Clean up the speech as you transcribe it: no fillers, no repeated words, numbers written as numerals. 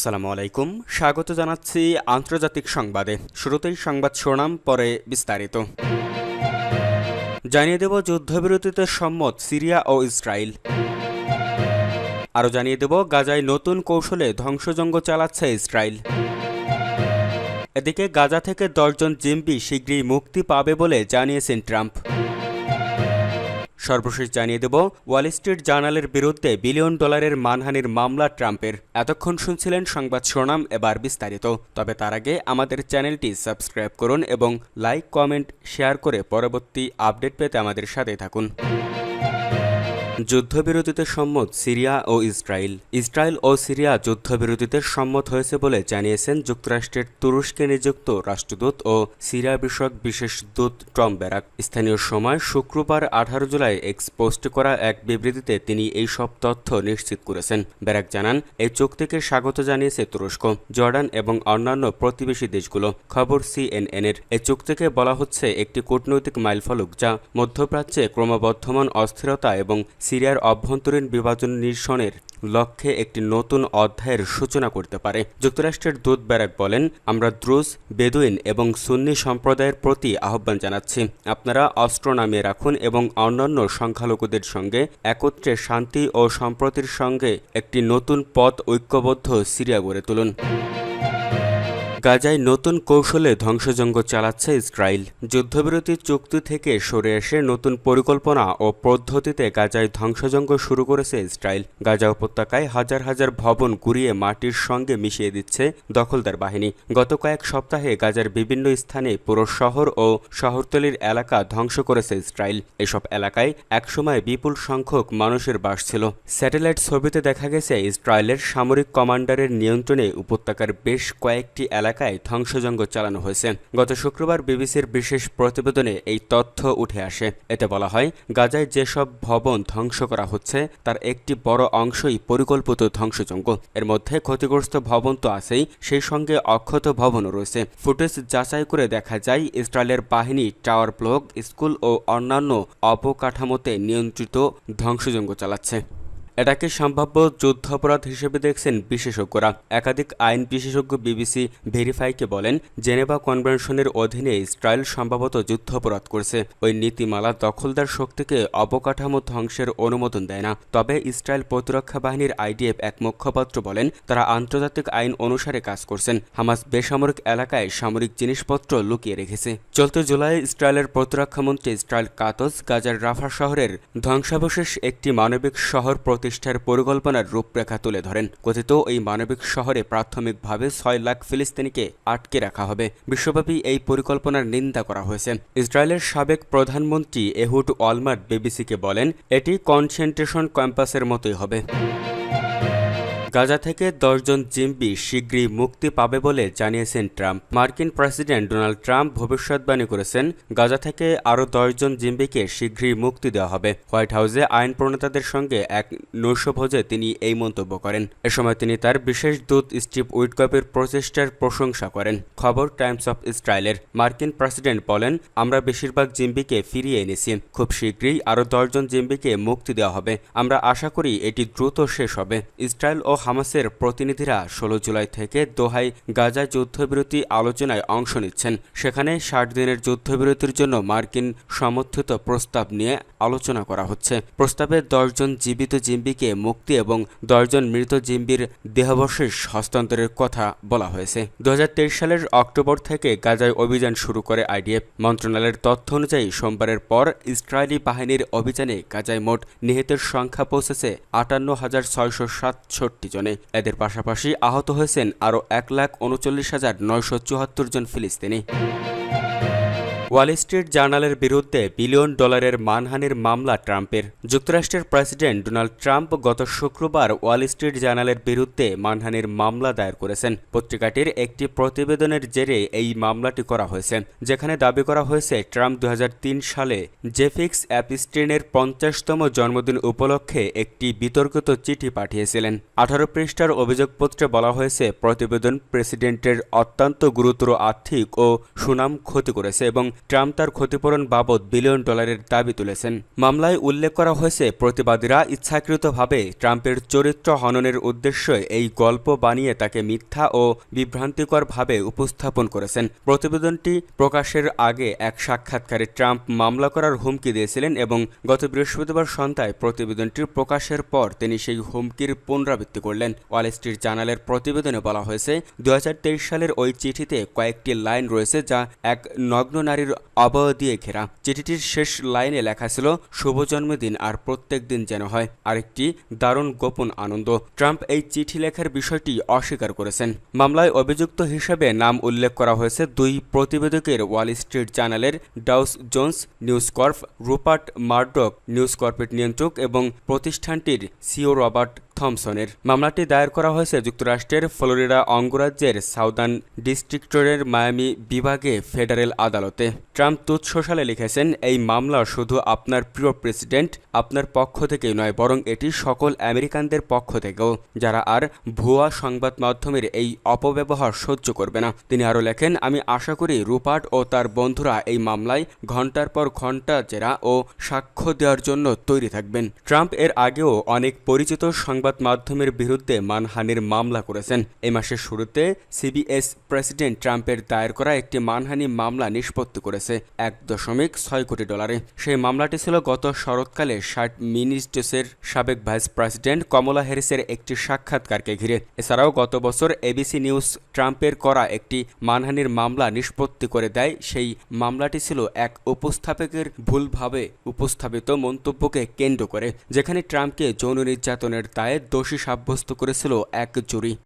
আসসালামু আলাইকুম। স্বাগত জানাচ্ছি আন্তর্জাতিক সংবাদে। শুরুতেই সংবাদ শিরোনাম, পরে বিস্তারিত। জানিয়ে দেব যুদ্ধবিরতিতে সম্মত সিরিয়া ও ইসরায়েল। আরও জানিয়ে দেব গাজায় নতুন কৌশলে ধ্বংসযজ্ঞ চালাচ্ছে ইসরায়েল। এদিকে গাজা থেকে 10 জন জিম্মি শীঘ্রই মুক্তি পাবে বলে জানিয়েছেন ট্রাম্প। সর্বশেষ জানিয়ে দেব ওয়াল স্ট্রিট জার্নালের বিরুদ্ধে $1 বিলিয়ন মানহানির মামলা ট্রাম্পের। এতক্ষণ শুনছিলেন সংবাদ শিরোনাম, এবার বিস্তারিত। তবে তার আগে আমাদের চ্যানেলটি সাবস্ক্রাইব করুন এবং লাইক, কমেন্ট, শেয়ার করে পরবর্তী আপডেট পেতে আমাদের সাথে থাকুন। যুদ্ধবিরতিতে সম্মত সিরিয়া ও ইসরায়েল। ইসরায়েল ও সিরিয়া যুদ্ধবিরতিতে সম্মত হয়েছে বলে জানিয়েছেন যুক্তরাষ্ট্রের তুরস্কে নিযুক্ত রাষ্ট্রদূত ও সিরিয়া বিষয়ক বিশেষ দূত টম ব্যারাক। স্থানীয় সময় শুক্রবার 18 জুলাই এক্স পোস্টে করা এক বিবৃতিতে তিনি এই সব তথ্য নিশ্চিত করেছেন। ব্যারাক জানান, এই চুক্তিকে স্বাগত জানিয়েছে তুরস্ক, জর্ডান এবং অন্যান্য প্রতিবেশী দেশগুলো। খবর CNN-এর। এই চুক্তিকে বলা হচ্ছে একটি কূটনৈতিক মাইলফলক যা মধ্যপ্রাচ্যে ক্রমবর্ধমান অস্থিরতা এবং সিরিয়ার অভ্যন্তরীণ বিভাজন নিরসনের লক্ষ্যে একটি নতুন অধ্যায়ের সূচনা করতে পারে। যুক্তরাষ্ট্রের দূত ব্যারাক বলেন, আমরা দ্রুজ, বেদুইন এবং সুন্নি সম্প্রদায়ের প্রতি আহ্বান জানাচ্ছি, আপনারা অস্ত্র নামিয়ে রাখুন এবং অন্যান্য সংখ্যালঘুদের সঙ্গে একত্রে শান্তি ও সম্প্রীতির সঙ্গে একটি নতুন পথ ঐক্যবদ্ধ সিরিয়া গড়ে তুলুন। গাজায় নতুন কৌশলে ধ্বংসযজ্ঞ চালাচ্ছে ইসরায়েল। যুদ্ধবিরতি চুক্তি থেকে সরে এসে নতুন পরিকল্পনা ও পদ্ধতিতে গাজায় ধ্বংসযজ্ঞ শুরু করেছে ইসরায়েল। গাজা উপত্যকায় হাজার হাজার ভবন গুঁড়িয়ে মাটির সঙ্গে মিশিয়ে দিচ্ছে দখলদার বাহিনী। গত কয়েক সপ্তাহে গাজার বিভিন্ন স্থানে পুরো শহর ও শহরতলির এলাকা ধ্বংস করেছে ইসরায়েল। এসব এলাকায় একসময় বিপুল সংখ্যক মানুষের বাস ছিল। স্যাটেলাইট ছবিতে দেখা গেছে ইসরায়েলের সামরিক কমান্ডারের নিয়ন্ত্রণে উপত্যকার বেশ কয়েকটি এলাকায় ধ্বংসযজ্ঞ চালানো হয়েছে। গত শুক্রবার বিবিসির বিশেষ প্রতিবেদনে এই তথ্য উঠে আসে। এতে বলা হয়, গাজায় যেসব ভবন ধ্বংস করা হচ্ছে তার একটি বড় অংশই পরিকল্পিত ধ্বংসযজ্ঞ। এর মধ্যে ক্ষতিগ্রস্ত ভবন তো আছেই, সেই সঙ্গে অক্ষত ভবনও রয়েছে। ফুটেজ যাচাই করে দেখা যায় ইসরায়েলের বাহিনী টাওয়ার ব্লক, স্কুল ও অন্যান্য অবকাঠামোতে নিয়ন্ত্রিত ধ্বংসযজ্ঞ চালাচ্ছে। এটাকে সম্ভাব্য যুদ্ধাপরাধ হিসেবে দেখছেন বিশেষজ্ঞরা। একাধিক আইন বিশেষজ্ঞ বিবিসি ভেরিফাইকে বলেন, জেনেভা কনভেনশনের অধীনে ইসরায়েল সম্ভবত যুদ্ধাপরাধ করছে। ওই নীতিমালা দখলদার শক্তিকে অবকাঠামো ধ্বংসের অনুমোদন দেয় না। তবে ইসরায়েল প্রতিরক্ষা বাহিনীর IDF এক মুখপাত্র বলেন, তারা আন্তর্জাতিক আইন অনুসারে কাজ করছেন। হামাস বেসামরিক এলাকায় সামরিক জিনিসপত্র লুকিয়ে রেখেছে। চলতি জুলাইয়ে ইসরায়েলের প্রতিরক্ষামন্ত্রী ইসরায়েল কাতজ গাজার রাফা শহরের ধ্বংসাবশেষ একটি মানবিক শহর প্রতিষ্ঠার পরিকল্পনার রূপরেখা তুলে ধরেন। কথিত এই মানবিক শহরে প্রাথমিকভাবে 6 লাখ ফিলিস্তিনিকে আটকে রাখা হবে। বিশ্বব্যাপী এই পরিকল্পনার নিন্দা করা হয়েছে। ইসরায়েলের সাবেক প্রধানমন্ত্রী এহুড অলমার্ট বিবিসিকে বলেন, এটি কনসেন্ট্রেশন ক্যাম্পাসের মতোই হবে। গাজা থেকে 10 জন জিম্মি শীঘ্রই মুক্তি পাবে বলে জানিয়েছেন ট্রাম্প। মার্কিন প্রেসিডেন্ট ডোনাল্ড ট্রাম্প ভবিষ্যৎবাণী করেছেন, গাজা থেকে আরও 10 জন জিম্মিকে শীঘ্রই মুক্তি দেওয়া হবে। হোয়াইট হাউসে আইন প্রণেতাদের সঙ্গে এক নৈশভোজে তিনি এই মন্তব্য করেন। এ সময় তিনি তার বিশেষ দূত স্টিভ উইটকপের প্রচেষ্টার প্রশংসা করেন। খবর টাইমস অফ ইসরায়েলের। মার্কিন প্রেসিডেন্ট বলেন, আমরা বেশিরভাগ জিম্মিকে ফিরিয়ে এনেছি। খুব শীঘ্রই আরও 10 জন জিম্মিকে মুক্তি দেওয়া হবে। আমরা আশা করি এটি দ্রুত শেষ হবে। ইসরায়েল ও হামাসের প্রতিনিধিরা 16 জুলাই থেকে দোহায় গাজায় যুদ্ধবিরতি আলোচনায় অংশ নিচ্ছেন। সেখানে 60 দিনের যুদ্ধবিরতির জন্য মার্কিন সমর্থিত প্রস্তাব নিয়ে আলোচনা করা হচ্ছে। প্রস্তাবে 10 জন জীবিত জিম্মিকে মুক্তি এবং 10 জন মৃত জিম্মির দেহাবশেষ হস্তান্তরের কথা বলা হয়েছে। 2023 সালের অক্টোবর থেকে গাজায় অভিযান শুরু করে IDF। মন্ত্রণালয়ের তথ্য অনুযায়ী সোমবারের পর ইসরায়েলি বাহিনীর অভিযানে গাজায় মোট নিহতের সংখ্যা পৌঁছেছে 58,667 জনে। এদের পাশাপাশি আহত হয়েছেন আরও 1,39,974 জন ফিলিস্তিনি। ওয়াল স্ট্রিট জার্নালের বিরুদ্ধে $1 বিলিয়ন মানহানির মামলা ট্রাম্পের। যুক্তরাষ্ট্রের প্রেসিডেন্ট ডোনাল্ড ট্রাম্প গত শুক্রবার ওয়াল স্ট্রিট জার্নালের বিরুদ্ধে মানহানির মামলা দায়ের করেছেন। পত্রিকাটির একটি প্রতিবেদনের জেরে এই মামলাটি করা হয়েছে, যেখানে দাবি করা হয়েছে ট্রাম্প 2003 সালে জেফিক্স অ্যাপস্টিনের 50তম জন্মদিন উপলক্ষে একটি বিতর্কিত চিঠি পাঠিয়েছিলেন। 18 পৃষ্ঠার অভিযোগপত্রে বলা হয়েছে, প্রতিবেদন প্রেসিডেন্টের অত্যন্ত গুরুতর আর্থিক ও সুনাম ক্ষতি করেছে এবং ট্রাম্প তার ক্ষতিপূরণ বাবদ বিলিয়ন ডলারের দাবি তুলেছেন। মামলায় উল্লেখ করা হয়েছে, প্রতিবাদীরা ইচ্ছাকৃতভাবে ট্রাম্পের চরিত্র হননের উদ্দেশ্যে এই গল্প বানিয়ে তাকে মিথ্যা ও বিভ্রান্তিকরভাবে উপস্থাপন করেছেন। প্রতিবেদনটি প্রকাশের আগে এক সাক্ষাৎকারে ট্রাম্প মামলা করার হুমকি দিয়েছিলেন এবং গত বৃহস্পতিবার সন্ধ্যায় প্রতিবেদনটির প্রকাশের পর তিনি সেই হুমকির পুনরাবৃত্তি করলেন। ওয়াল স্ট্রিট জার্নালের প্রতিবেদনে বলা হয়েছে, 2023 সালের ওই চিঠিতে কয়েকটি লাইন রয়েছে যা এক নগ্ন নারীর অবয়ব দিয়ে ঘেরা। চিঠিটির শেষ লাইনে লেখা ছিল, শুভ জন্মদিন আর প্রত্যেক দিন যেন হয় আরেকটি দারুণ গোপন আনন্দ। ট্রাম্প এই চিঠি লেখার বিষয়টি অস্বীকার করেছেন। মামলায় অভিযুক্ত হিসেবে নাম উল্লেখ করা হয়েছে দুই প্রতিবেদকের, ওয়াল স্ট্রিট জার্নালের Dow Jones News Corp, Rupert Murdoch News কর্পের নিয়ন্ত্রক এবং প্রতিষ্ঠানটির সিও রবার্ট থমসনের। মামলাটি দায়ের করা হয়েছে যুক্তরাষ্ট্রের ফ্লোরিডা অঙ্গরাজ্যের সাউদার্ন ডিস্ট্রিক্টের মায়ামি বিভাগে ফেডারেল আদালতে। ট্রাম্প ট্রুথ সোশ্যালে লিখেছেন, এই মামলা শুধু আপনার প্রিয় প্রেসিডেন্ট আপনার পক্ষ থেকেই নয়, বরং এটি সকল আমেরিকানদের পক্ষ থেকেও, যারা আর ভুয়া সংবাদ মাধ্যমের এই অপব্যবহার সহ্য করবে না। তিনি আরও লেখেন, আমি আশা করি রুপার্ট ও তার বন্ধুরা এই মামলায় ঘণ্টার পর ঘণ্টা জেরা ও সাক্ষ্য দেওয়ার জন্য তৈরি থাকবেন। ট্রাম্প এর আগেও অনেক পরিচিত সংবাদ মাধ্যমের বিরুদ্ধে মানহানির মামলা করেছেন। এই মাসের শুরুতে সিবিএস প্রেসিডেন্ট ট্রাম্পের দায়ের করা একটি মানহানি মামলা নিষ্পত্তি করেছে $1.6 কোটি। সেই মামলাটি ছিল গত শরৎকালে 60 মিনিস্টের সাবেক ভাইস প্রেসিডেন্ট কমলা হ্যারিসের একটি সাক্ষাৎকারকে ঘিরে। এছাড়াও গত বছর এবিসি নিউজ ট্রাম্পের করা একটি মানহানির মামলা নিষ্পত্তি করে দেয়। সেই মামলাটি ছিল এক উপস্থাপকের ভুলভাবে উপস্থাপিত মন্তব্যকে কেন্দ্র করে, যেখানে ট্রাম্পকে যৌন নির্যাতনের দায়ে দোষী সাব্যস্ত করেছিল এক জুরি।